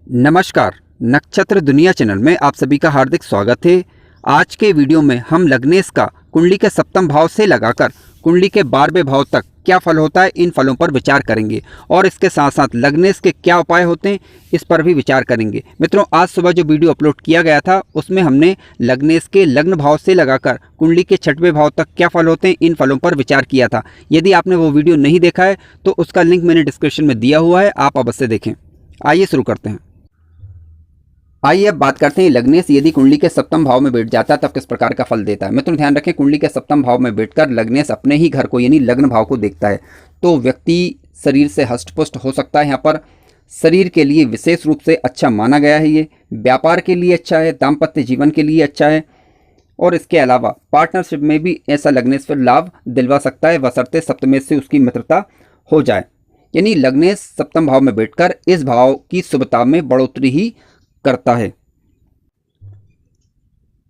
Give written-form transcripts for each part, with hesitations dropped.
नमस्कार, नक्षत्र दुनिया चैनल में आप सभी का हार्दिक स्वागत है। आज के वीडियो में हम लग्नेश का कुंडली के सप्तम भाव से लगाकर कुंडली के 12वें भाव तक क्या फल होता है, इन फलों पर विचार करेंगे और इसके साथ साथ लग्नेश के क्या उपाय होते हैं इस पर भी विचार करेंगे। मित्रों, आज सुबह जो वीडियो अपलोड किया गया था उसमें हमने लग्नेश के लग्न भाव से लगाकर कुंडली के 6वें भाव तक क्या फल होते हैं इन फलों पर विचार किया था। यदि आपने वो वीडियो नहीं देखा है तो उसका लिंक मैंने डिस्क्रिप्शन में दिया हुआ है, आप अवश्य देखें। आइए शुरू करते हैं। आइए अब बात करते हैं लग्नेश यदि कुंडली के सप्तम भाव में बैठ जाता है तब किस प्रकार का फल देता है। मित्रों, ध्यान रखें, कुंडली के सप्तम भाव में बैठकर लग्नेश अपने ही घर को यानी लग्न भाव को देखता है तो व्यक्ति शरीर से हष्टपुष्ट हो सकता है। यहाँ पर शरीर के लिए विशेष रूप से अच्छा माना गया है, ये व्यापार के लिए अच्छा है, दाम्पत्य जीवन के लिए अच्छा है और इसके अलावा पार्टनरशिप में भी ऐसा लग्नेश फिर लाभ दिलवा सकता है, बशर्ते सप्तमेश से उसकी मित्रता हो जाए। यानी लग्नेश सप्तम भाव में बैठकर इस भाव की शुभता में बढ़ोतरी ही करता है।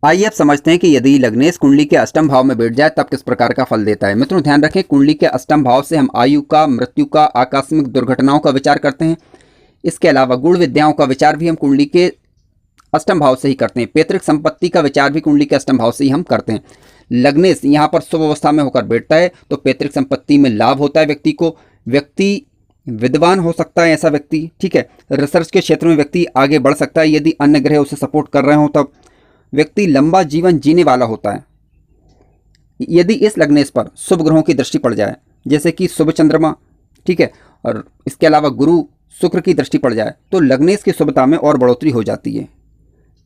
आइए अब समझते हैं कि यदि लग्नेश कुंडली के अष्टम भाव में बैठ जाए तब किस प्रकार का फल देता है। मित्रों, ध्यान रखें, कुंडली के अष्टम भाव से हम आयु का, मृत्यु का, आकस्मिक दुर्घटनाओं का विचार करते हैं। इसके अलावा गुण विद्याओं का विचार भी हम कुंडली के अष्टम भाव से ही करते हैं। पैतृक संपत्ति का विचार भी कुंडली के अष्टम भाव से ही हम करते हैं। लग्नेश यहाँ पर शुभ अवस्था में होकर बैठता है तो पैतृक संपत्ति में लाभ होता है व्यक्ति को। व्यक्ति विद्वान हो सकता है ऐसा व्यक्ति, ठीक है। रिसर्च के क्षेत्र में व्यक्ति आगे बढ़ सकता है यदि अन्य ग्रह उसे सपोर्ट कर रहे हो तब। व्यक्ति लंबा जीवन जीने वाला होता है यदि इस लग्नेश पर शुभ ग्रहों की दृष्टि पड़ जाए, जैसे कि शुभ चंद्रमा, ठीक है, और इसके अलावा गुरु शुक्र की दृष्टि पड़ जाए तो लग्नेश की शुभता में और बढ़ोतरी हो जाती है।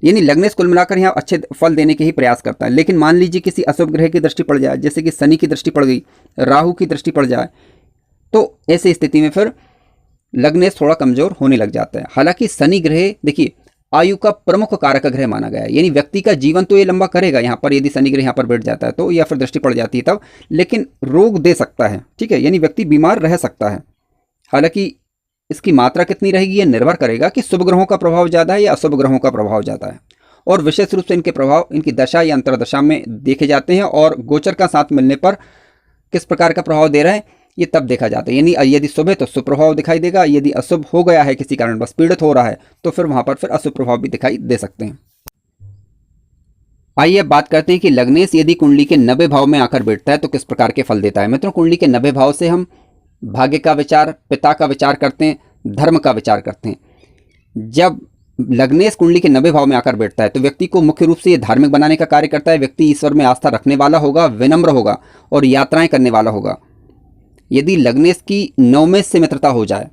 यानी लग्नेश कुल मिलाकर यहाँ अच्छे फल देने के ही प्रयास करता है। लेकिन मान लीजिए किसी अशुभ ग्रह की दृष्टि पड़ जाए, जैसे कि शनि की दृष्टि पड़ गई, राहु की दृष्टि पड़ जाए, तो ऐसी स्थिति में फिर लग्नेश थोड़ा कमजोर होने लग जाता है। हालांकि शनि ग्रह देखिए आयु का प्रमुख कारक ग्रह माना गया है, यानी व्यक्ति का जीवन तो ये लंबा करेगा यहाँ पर यदि शनि ग्रह यहाँ पर बैठ जाता है तो, या फिर दृष्टि पड़ जाती है तब, लेकिन रोग दे सकता है, ठीक है, यानी व्यक्ति बीमार रह सकता है। हालांकि इसकी मात्रा कितनी रहेगी ये निर्भर करेगा कि शुभ ग्रहों का प्रभाव ज़्यादा है या अशुभ ग्रहों का प्रभाव ज़्यादा है, और विशेष रूप से इनके प्रभाव इनकी दशा या अंतरदशा में देखे जाते हैं और गोचर का साथ मिलने पर किस प्रकार का प्रभाव दे रहा है ये तब देखा जाता है। यानी यदि शुभ है तो शुभ प्रभाव दिखाई देगा, यदि अशुभ हो गया है किसी कारण बस पीड़ित हो रहा है तो फिर वहां पर फिर अशुभ प्रभाव भी दिखाई दे सकते हैं। आइए अब बात करते हैं कि लग्नेश यदि कुंडली के 90 भाव में आकर बैठता है तो किस प्रकार के फल देता है। मित्रों, कुंडली के 90 भाव से हम भाग्य का विचार, पिता का विचार करते हैं, धर्म का विचार करते हैं। जब लग्नेश कुंडली के 90 भाव में आकर बैठता है तो व्यक्ति को मुख्य रूप से ये धार्मिक बनाने का कार्य करता है। व्यक्ति ईश्वर में आस्था रखने वाला होगा, विनम्र होगा और यात्राएं करने वाला होगा। यदि लग्नेश की नवमेश से मित्रता हो जाए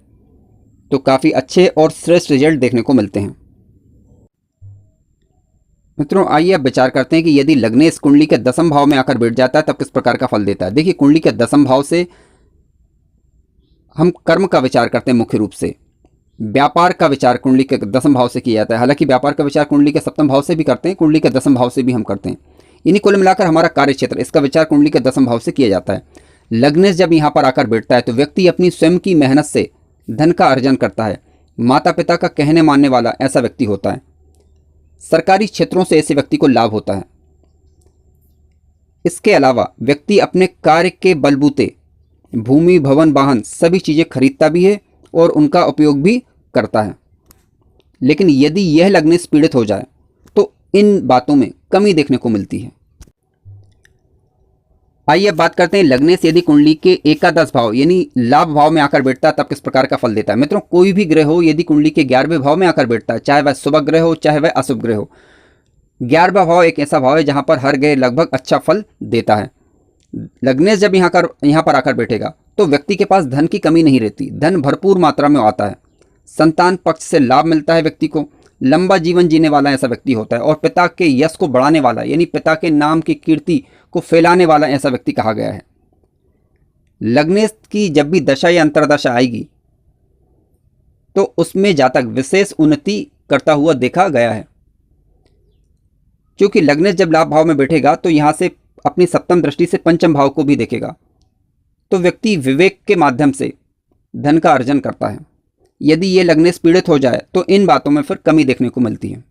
तो काफ़ी अच्छे और श्रेष्ठ रिजल्ट देखने को मिलते हैं। मित्रों, आइए अब विचार करते हैं कि यदि लग्नेश कुंडली के 10वें भाव में आकर बैठ जाता है तब किस प्रकार का फल देता है। देखिए, कुंडली के 10वें भाव से हम कर्म का विचार करते हैं, मुख्य रूप से व्यापार का विचार कुंडली के 10वें भाव से किया जाता है। हालांकि व्यापार का विचार कुंडली के 7वें भाव से भी करते हैं, कुंडली के 10वें भाव से भी हम करते हैं। यानी कुल मिलाकर हमारा कार्य क्षेत्र, इसका विचार कुंडली के 10वें भाव से किया जाता है। लग्नेश जब यहाँ पर आकर बैठता है तो व्यक्ति अपनी स्वयं की मेहनत से धन का अर्जन करता है। माता पिता का कहने मानने वाला ऐसा व्यक्ति होता है। सरकारी क्षेत्रों से ऐसे व्यक्ति को लाभ होता है। इसके अलावा व्यक्ति अपने कार्य के बलबूते भूमि, भवन, वाहन सभी चीज़ें खरीदता भी है और उनका उपयोग भी करता है। लेकिन यदि यह लग्नेश पीड़ित हो जाए तो इन बातों में कमी देखने को मिलती है। आइए अब बात करते हैं लग्नेश यदि कुंडली के एकादश भाव यानी लाभ भाव में आकर बैठता है तब किस प्रकार का फल देता है। मित्रों, कोई भी ग्रह हो यदि कुंडली के 11वें भाव में आकर बैठता है, चाहे वह शुभ ग्रह हो चाहे वह अशुभ ग्रह हो, 11वां भाव एक ऐसा भाव है जहां पर हर ग्रह लगभग अच्छा फल देता है। लग्नेश जब यहाँ पर आकर बैठेगा तो व्यक्ति के पास धन की कमी नहीं रहती, धन भरपूर मात्रा में आता है। संतान पक्ष से लाभ मिलता है व्यक्ति को, लंबा जीवन जीने वाला ऐसा व्यक्ति होता है और पिता के यश को बढ़ाने वाला यानी पिता के नाम की कीर्ति को फैलाने वाला ऐसा व्यक्ति कहा गया है। लग्नेश की जब भी दशा या अंतरदशा आएगी तो उसमें जातक विशेष उन्नति करता हुआ देखा गया है। क्योंकि लग्नेश जब लाभ भाव में बैठेगा तो यहाँ से अपनी सप्तम दृष्टि से पंचम भाव को भी देखेगा तो व्यक्ति विवेक के माध्यम से धन का अर्जन करता है। यदि ये लग्नेश पीड़ित हो जाए तो इन बातों में फिर कमी देखने को मिलती है।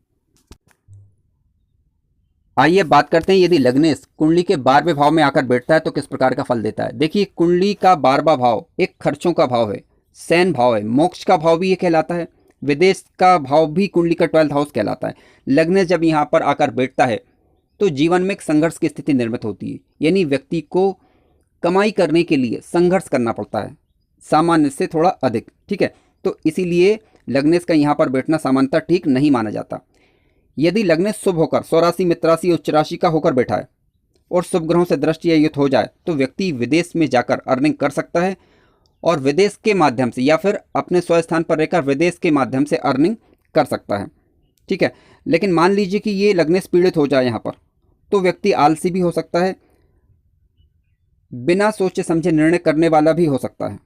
आइए बात करते हैं यदि लग्नेश कुंडली के 12वें भाव में आकर बैठता है तो किस प्रकार का फल देता है। देखिए, कुंडली का 12वां भाव एक खर्चों का भाव है, शयन भाव है, मोक्ष का भाव भी ये कहलाता है। विदेश का भाव भी कुंडली का 12th हाउस कहलाता है। लग्नेश जब यहाँ पर आकर बैठता है तो जीवन में एक संघर्ष की स्थिति निर्मित होती है, यानी व्यक्ति को कमाई करने के लिए संघर्ष करना पड़ता है, सामान्य से थोड़ा अधिक। ठीक है, तो इसीलिए लग्नेश का यहाँ पर बैठना सामान्यतः ठीक नहीं माना जाता। यदि लग्नेश शुभ होकर स्वराशि, मित्र राशि, उच्च राशि का होकर बैठा है और शुभ ग्रहों से दृष्टि या युत हो जाए तो व्यक्ति विदेश में जाकर अर्निंग कर सकता है और विदेश के माध्यम से या फिर अपने स्वस्थान पर रहकर विदेश के माध्यम से अर्निंग कर सकता है। ठीक है, लेकिन मान लीजिए कि ये लग्नेश पीड़ित हो जाए यहाँ पर, तो व्यक्ति आलसी भी हो सकता है, बिना सोचे समझे निर्णय करने वाला भी हो सकता है।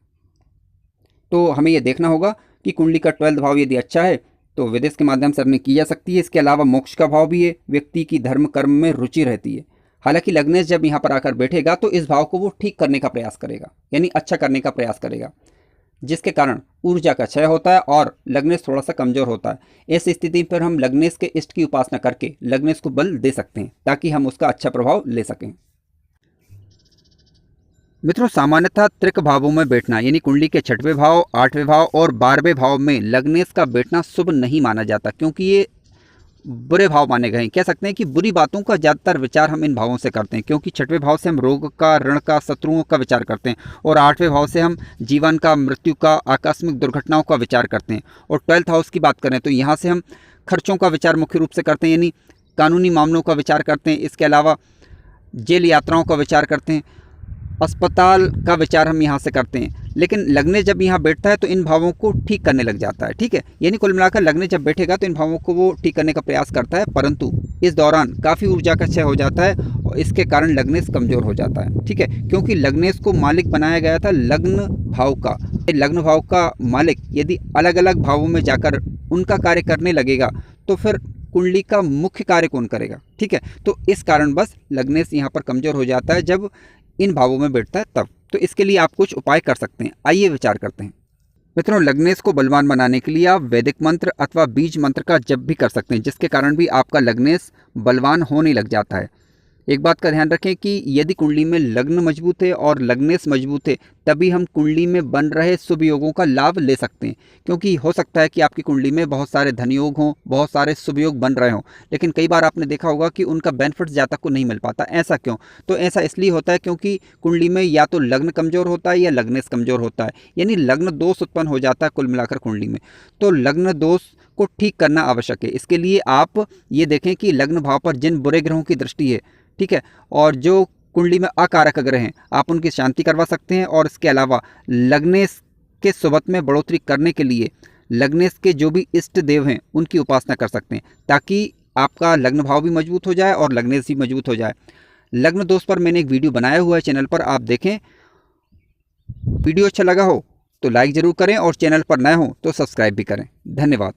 तो हमें यह देखना होगा कि कुंडली का 12th भाव यदि अच्छा है तो विदेश के माध्यम से अर्निंग की जा सकती है। इसके अलावा मोक्ष का भाव भी है, व्यक्ति की धर्म कर्म में रुचि रहती है। हालांकि लग्नेश जब यहाँ पर आकर बैठेगा तो इस भाव को वो ठीक करने का प्रयास करेगा, यानी अच्छा करने का प्रयास करेगा, जिसके कारण ऊर्जा का क्षय होता है और लग्नेश थोड़ा सा कमजोर होता है। इस स्थिति पर हम लग्नेश के इष्ट की उपासना करके लग्नेश को बल दे सकते हैं ताकि हम उसका अच्छा प्रभाव ले सकें। मित्रों, सामान्यतः त्रिक भावों में बैठना यानी कुंडली के 6वें भाव, 8वें भाव और 12वें भाव में लग्नेश का बैठना शुभ नहीं माना जाता, क्योंकि ये बुरे भाव माने गए हैं। कह सकते हैं कि बुरी बातों का ज़्यादातर विचार हम इन भावों से करते हैं, क्योंकि 6वें भाव से हम रोग का, ऋण का, शत्रुओं का विचार करते हैं और 8वें भाव से हम जीवन का, मृत्यु का, आकस्मिक दुर्घटनाओं का विचार करते हैं। और 12th हाउस की बात करें तो यहाँ से हम खर्चों का विचार मुख्य रूप से करते हैं, यानी कानूनी मामलों का विचार करते हैं। इसके अलावा जेल यात्राओं का विचार करते हैं, अस्पताल का विचार हम यहाँ से करते हैं। लेकिन लग्नेश जब यहाँ बैठता है तो इन भावों को ठीक करने लग जाता है। ठीक है, यानी कुल मिलाकर लग्नेश जब बैठेगा तो इन भावों को वो ठीक करने का प्रयास करता है, परंतु इस दौरान काफ़ी ऊर्जा का क्षय हो जाता है और इसके कारण लग्नेश कमज़ोर हो जाता है। ठीक है, क्योंकि लग्नेश को मालिक बनाया गया था लग्न भाव का। लग्न भाव का मालिक यदि अलग अलग भावों में जाकर उनका कार्य करने लगेगा तो फिर कुंडली का मुख्य कार्य कौन करेगा। ठीक है, तो इस कारण बस लग्नेश यहाँ पर कमज़ोर हो जाता है जब इन भावों में बैठता है तब। तो इसके लिए आप कुछ उपाय कर सकते हैं, आइए विचार करते हैं। मित्रों, लग्नेश को बलवान बनाने के लिए आप वैदिक मंत्र अथवा बीज मंत्र का जप भी कर सकते हैं, जिसके कारण भी आपका लग्नेश बलवान होने लग जाता है। एक बात का ध्यान रखें कि यदि कुंडली में लग्न मजबूत है और लग्नेश मजबूत है तभी हम कुंडली में बन रहे शुभ योगों का लाभ ले सकते हैं, क्योंकि हो सकता है कि आपकी कुंडली में बहुत सारे धन योग हों, बहुत सारे शुभ योग बन रहे हों, लेकिन कई बार आपने देखा होगा कि उनका बेनिफिट जातक को नहीं मिल पाता। ऐसा क्यों? तो ऐसा इसलिए होता है क्योंकि कुंडली में या तो लग्न कमज़ोर होता है या लग्नेश कमज़ोर होता है, यानी लग्न दोष उत्पन्न हो जाता है कुल मिलाकर कुंडली में। तो लग्न दोष को ठीक करना आवश्यक है। इसके लिए आप ये देखें कि लग्न भाव पर जिन बुरे ग्रहों की दृष्टि है, ठीक है, और जो कुंडली में अकारक ग्रह हैं, आप उनकी शांति करवा सकते हैं। और इसके अलावा लग्नेश के सुबत में बढ़ोतरी करने के लिए लग्नेश के जो भी इष्ट देव हैं उनकी उपासना कर सकते हैं, ताकि आपका लग्न भाव भी मजबूत हो जाए और लग्नेश भी मजबूत हो जाए। लग्न दोष पर मैंने एक वीडियो बनाया हुआ है चैनल पर, आप देखें। वीडियो अच्छा लगा हो तो लाइक ज़रूर करें और चैनल पर नए हो तो सब्सक्राइब भी करें। धन्यवाद।